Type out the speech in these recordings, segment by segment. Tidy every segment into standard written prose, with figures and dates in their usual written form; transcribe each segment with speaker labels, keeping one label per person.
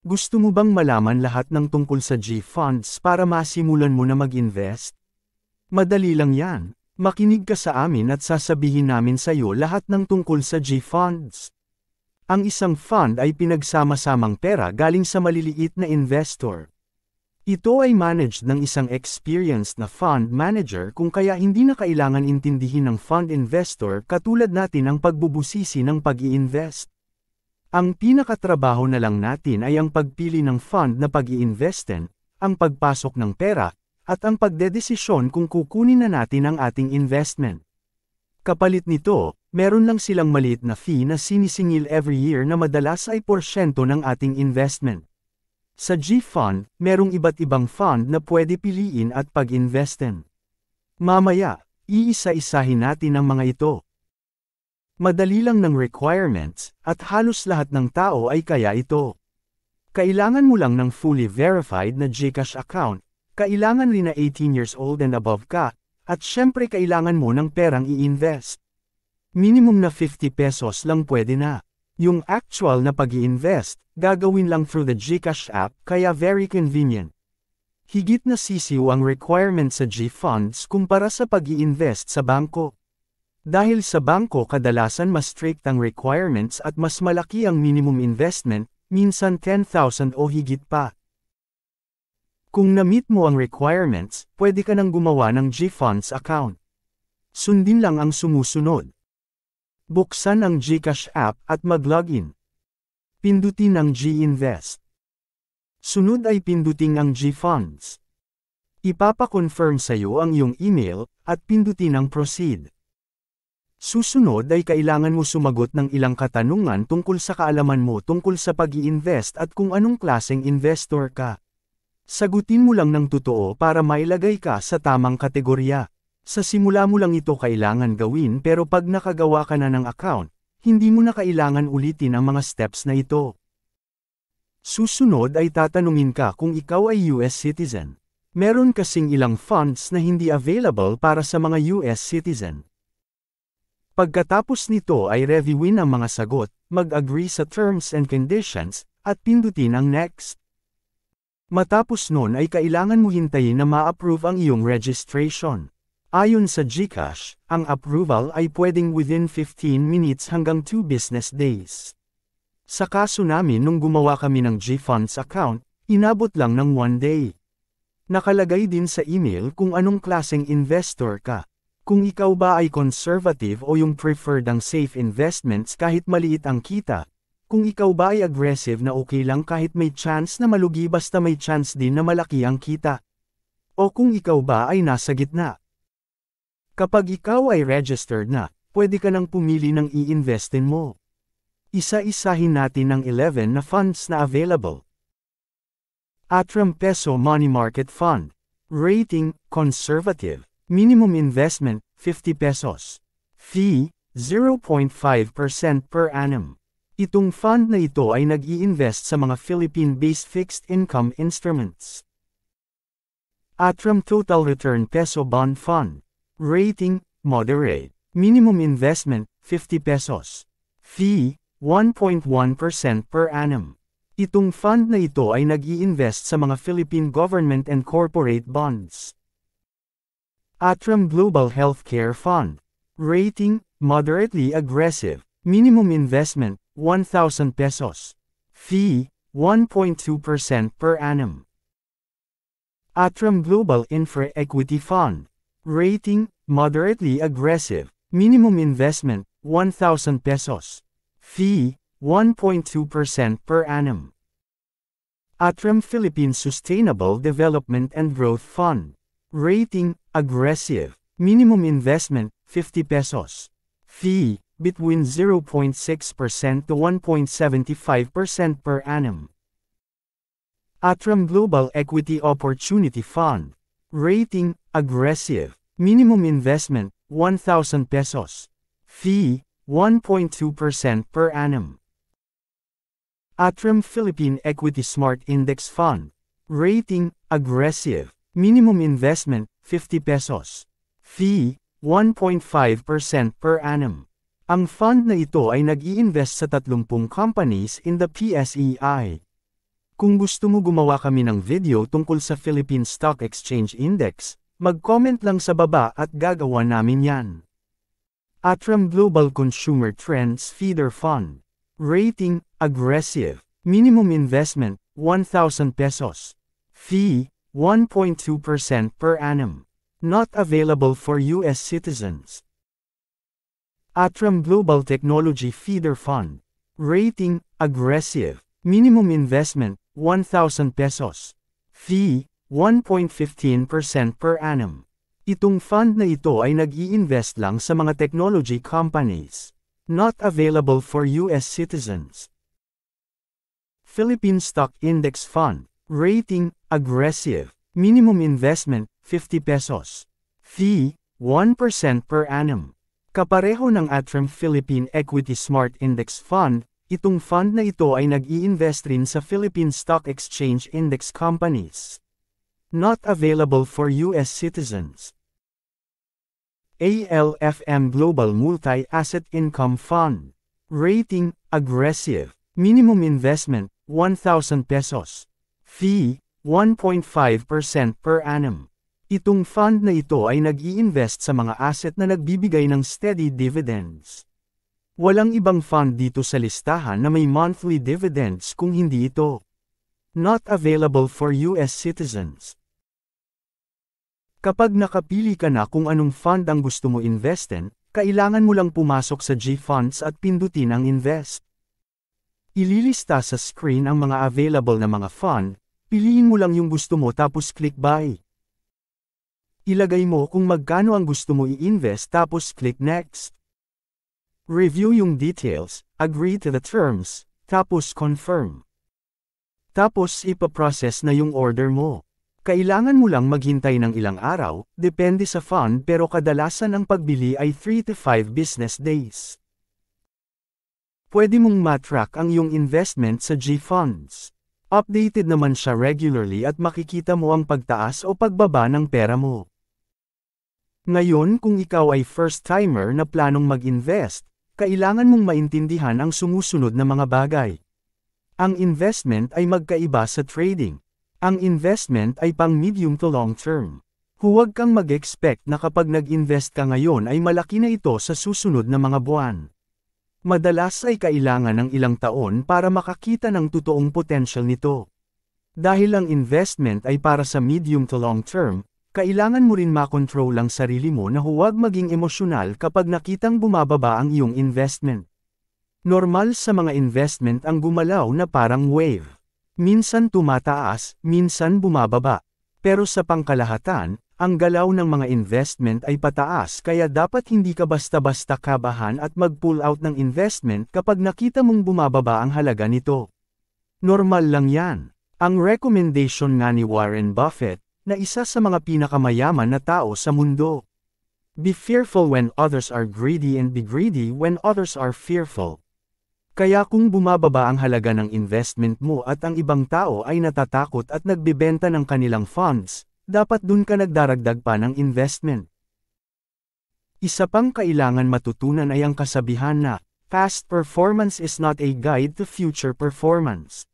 Speaker 1: Gusto mo bang malaman lahat ng tungkol sa G-Funds para masimulan mo na mag-invest? Madali lang yan. Makinig ka sa amin at sasabihin namin sa iyo lahat ng tungkol sa G-Funds. Ang isang fund ay pinagsama-samang pera galing sa maliliit na investor. Ito ay managed ng isang experienced na fund manager kung kaya hindi na kailangan intindihin ng fund investor katulad natin ang pagbubusisi ng pag-i-invest. Ang pinakatrabaho na lang natin ay ang pagpili ng fund na pag-i-investin, ang pagpasok ng pera, at ang pagdedesisyon kung kukunin na natin ang ating investment. Kapalit nito, meron lang silang maliit na fee na sinisingil every year na madalas ay porsyento ng ating investment. Sa G-Fund, merong iba't ibang fund na pwede piliin at pag-investin. Mamaya, iisa-isahin natin ang mga ito. Madali lang ng requirements, at halos lahat ng tao ay kaya ito. Kailangan mo lang ng fully verified na GCash account, kailangan rin na 18 years old and above ka, at syempre kailangan mo ng perang i-invest. Minimum na 50 pesos lang pwede na. Yung actual na pag-i-invest, gagawin lang through the GCash app kaya very convenient. Higit na sisiw ang requirement sa G-Funds kumpara sa pag-i-invest sa bangko. Dahil sa bangko kadalasan mas strict ang requirements at mas malaki ang minimum investment, minsan 10,000 o higit pa. Kung na-meet mo ang requirements, pwede ka nang gumawa ng G-Funds account. Sundin lang ang sumusunod. Buksan ang GCash app at mag-login. Pindutin ang G-Invest. Sunod ay pindutin ang G-Funds. Ipapa-confirm sa iyo ang iyong email, at pindutin ang Proceed. Susunod ay kailangan mo sumagot ng ilang katanungan tungkol sa kaalaman mo tungkol sa pag-i-invest at kung anong klaseng investor ka. Sagutin mo lang ng totoo para mailagay ka sa tamang kategorya. Sa simula mo lang ito kailangan gawin pero pag nakagawa ka na ng account, hindi mo na kailangan ulitin ang mga steps na ito. Susunod ay tatanungin ka kung ikaw ay US citizen. Meron kasing ilang funds na hindi available para sa mga US citizen. Pagkatapos nito ay reviewin ang mga sagot, mag-agree sa terms and conditions, at pindutin ang next. Matapos nun ay kailangan mo hintayin na ma-approve ang iyong registration. Ayon sa GCash, ang approval ay pwedeng within 15 minutes hanggang 2 business days. Sa kaso namin nung gumawa kami ng G-Funds account, inabot lang ng 1 day. Nakalagay din sa email kung anong klaseng investor ka. Kung ikaw ba ay conservative o yung preferred ang safe investments kahit maliit ang kita. Kung ikaw ba ay aggressive na okay lang kahit may chance na malugi basta may chance din na malaki ang kita. O kung ikaw ba ay nasa gitna. Kapag ikaw ay registered na, pwede ka nang pumili ng i-investin mo. Isa-isahin natin ang 11 na funds na available. Atram Peso Money Market Fund. Rating, Conservative. Minimum investment, 50 pesos. Fee, 0.5% per annum. Itong fund na ito ay nag-i-invest sa mga Philippine-based fixed income instruments. Atram Total Return Peso Bond Fund. Rating, Moderate. Minimum investment, 50 pesos. Fee, 1.1% per annum. Itong fund na ito ay nag-i-invest sa mga Philippine government and corporate bonds. Atram Global Healthcare Fund. Rating, Moderately Aggressive. Minimum investment, 1,000 pesos. Fee, 1.2% per annum. Atram Global Infra Equity Fund. Rating, Moderately Aggressive. Minimum investment, 1,000 pesos. Fee, 1.2% per annum. Atram Philippine Sustainable Development and Growth Fund. Rating, Aggressive. Minimum investment, 50 pesos. Fee, between 0.6% to 1.75% per annum. Atram Global Equity Opportunity Fund. Rating, Aggressive. Minimum investment, 1,000 pesos. Fee, 1.2% per annum. Atram Philippine Equity Smart Index Fund. Rating, Aggressive. Minimum investment, 50 pesos. Fee, 1.5% per annum. Ang fund na ito ay nag-i-invest sa 30 companies in the PSEI. Kung gusto mo gumawa kami ng video tungkol sa Philippine Stock Exchange Index, mag-comment lang sa baba at gagawa namin yan. Atram Global Consumer Trends Feeder Fund. Rating, aggressive. Minimum investment, 1,000 pesos. Fee, 1.2% per annum. Not available for U.S. citizens. Atram Global Technology Feeder Fund. Rating, aggressive. Minimum investment, 1,000 pesos. Fee, 1.15% per annum. Itong fund na ito ay nag-i-invest lang sa mga technology companies. Not available for U.S. citizens. Philippine Stock Index Fund. Rating, aggressive. Minimum investment, 50 pesos. Fee, 1% per annum. Kapareho ng Atram Philippine Equity Smart Index Fund, itong fund na ito ay nag-i-invest rin sa Philippine Stock Exchange Index companies. Not available for U.S. citizens. ALFM Global Multi-Asset Income Fund. Rating, aggressive. Minimum investment, 1,000 pesos. Fee, 1.5% per annum. Itong fund na ito ay nag-i-invest sa mga asset na nagbibigay ng steady dividends. Walang ibang fund dito sa listahan na may monthly dividends kung hindi ito. Not available for U.S. citizens. Kapag nakapili ka na kung anong fund ang gusto mo investin, kailangan mo lang pumasok sa GFunds at pindutin ang invest. Ililista sa screen ang mga available na mga fund, piliin mo lang yung gusto mo tapos click buy. Ilagay mo kung magkano ang gusto mo i-invest tapos click next. Review yung details, agree to the terms, tapos confirm. Tapos ipaprocess na yung order mo. Kailangan mo lang maghintay ng ilang araw, depende sa fund pero kadalasan ang pagbili ay 3 to 5 business days. Pwede mong matrack ang iyong investment sa GFunds. Updated naman siya regularly at makikita mo ang pagtaas o pagbaba ng pera mo. Ngayon kung ikaw ay first-timer na planong mag-invest, kailangan mong maintindihan ang sumusunod na mga bagay. Ang investment ay magkaiba sa trading. Ang investment ay pang medium to long term. Huwag kang mag-expect na kapag nag-invest ka ngayon ay malaki na ito sa susunod na mga buwan. Madalas ay kailangan ng ilang taon para makakita ng totoong potential nito. Dahil ang investment ay para sa medium to long term, kailangan mo rin makontrol ang sarili mo na huwag maging emosyonal kapag nakitang bumababa ang iyong investment. Normal sa mga investment ang gumalaw na parang wave. Minsan tumataas, minsan bumababa. Pero sa pangkalahatan, ang galaw ng mga investment ay pataas kaya dapat hindi ka basta-basta kabahan at mag-pull out ng investment kapag nakita mong bumababa ang halaga nito. Normal lang yan. Ang recommendation nga ni Warren Buffett, na isa sa mga pinakamayaman na tao sa mundo. Be fearful when others are greedy and be greedy when others are fearful. Kaya kung bumababa ang halaga ng investment mo at ang ibang tao ay natatakot at nagbebenta ng kanilang funds, dapat dun ka nagdaragdag pa ng investment. Isa pang kailangan matutunan ay ang kasabihan na, past performance is not a guide to future performance.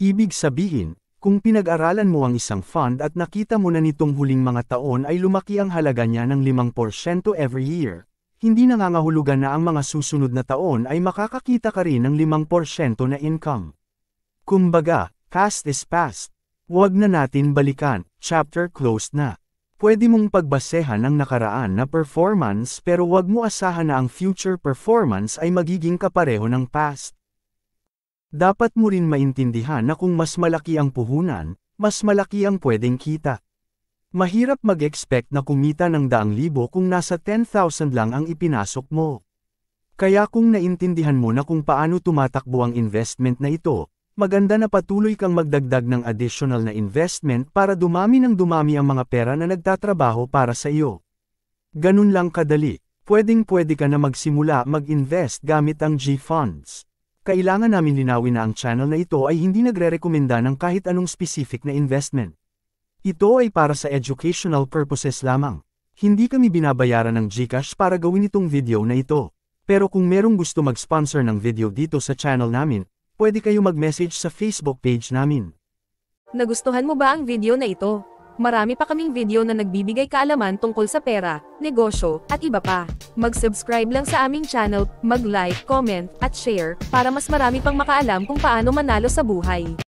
Speaker 1: Ibig sabihin, kung pinag-aralan mo ang isang fund at nakita mo na nitong huling mga taon ay lumaki ang halaga niya ng 5% every year, hindi nangangahulugan na ang mga susunod na taon ay makakakita ka rin ng 5% na income. Kumbaga, past is past. Huwag na natin balikan, chapter closed na. Pwede mong pagbasehan ang nakaraan na performance pero huwag mo asahan na ang future performance ay magiging kapareho ng past. Dapat mo rin maintindihan na kung mas malaki ang puhunan, mas malaki ang pwedeng kita. Mahirap mag-expect na kumita ng 100,000 kung nasa 10,000 lang ang ipinasok mo. Kaya kung naintindihan mo na kung paano tumatakbo ang investment na ito, maganda na patuloy kang magdagdag ng additional na investment para dumami ng dumami ang mga pera na nagtatrabaho para sa iyo. Ganun lang kadali, pwedeng-pwede ka na magsimula mag-invest gamit ang GFunds. Kailangan namin linawin na ang channel na ito ay hindi nagre-rekomenda ng kahit anong specific na investment. Ito ay para sa educational purposes lamang. Hindi kami binabayaran ng GCash para gawin itong video na ito. Pero kung merong gusto mag-sponsor ng video dito sa channel namin, pwede kayo mag-message sa Facebook page namin.
Speaker 2: Nagustuhan mo ba ang video na ito? Marami pa kaming video na nagbibigay kaalaman tungkol sa pera, negosyo, at iba pa. Mag-subscribe lang sa aming channel, mag-like, comment, at share, para mas marami pang makaalam kung paano manalo sa buhay.